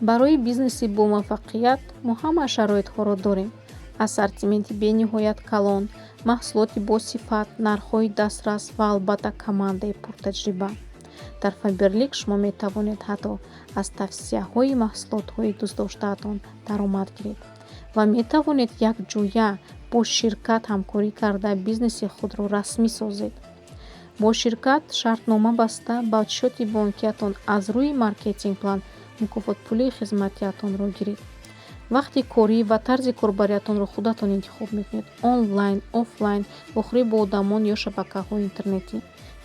барои бизнеси бомуваффақият мо ҳама шароитҳоро дорем. аз сортименти бениҳоят калон, маҳсулоти босифат, нархҳои дастрас ва албатта командаи пуртаҷриба. дар Faberlic шумо метавонед ҳатто аз тавсияҳои маҳсулотҳои дӯстдоштаатон даромад гиред ва метавонед якҷоя бо ширкат ҳамкорӣ карда бизнеси худро расмӣ созед. бо ширкат шартнома баста бахшиёти бонкиятон аз рӯи маркетинг план мукофотпулии хизматиатонро гиред. вақти корӣ ва тарзи корбариятонро худатон интихоб мекунед: онлайн, офлайн, вохӯрӣ бо одамон ё шабакаҳои интернетӣ.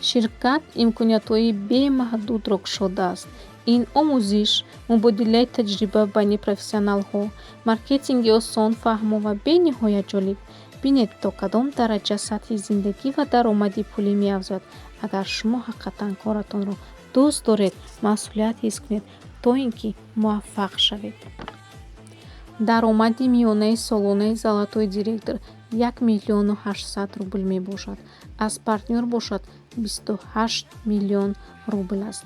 ширкат имкониятҳои бемаҳдудро кушодааст. ин омӯзиш, мубодилаи таҷриба байни профессионалҳо, маркетинги осон, фаҳмо ва бениҳоят ҷолиб. бинед то кадом дараҷа сатҳи зиндагӣ ва даромади пулӣ меафзояд агар шумо ҳақиқатан коратонро дӯст доред, масъулият ҳис кунед то ин ки муваффақ шавед. даромади миёнаи солонаи золотои директор 1 800 000 рубл мебошад. аз партнёр бошад 28 миллион рубл аст.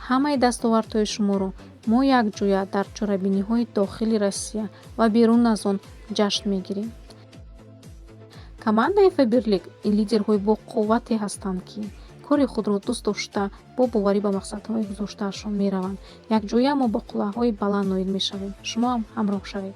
ҳамаи дастовардҳои шуморо мо якҷоя дар чорабиниҳои дохили Россия ва берун аз он ҷашн мегирем. командаи Faberlic лидерҳои боқуввате ҳастанд, ки кори худро дӯст дошта бо боварӣ ба мақсадҳои гузоштаашон мераванд. якҷоя мо ба қуллаҳои баланд ноил мешавем. шумо ҳам ҳамроҳ шавед.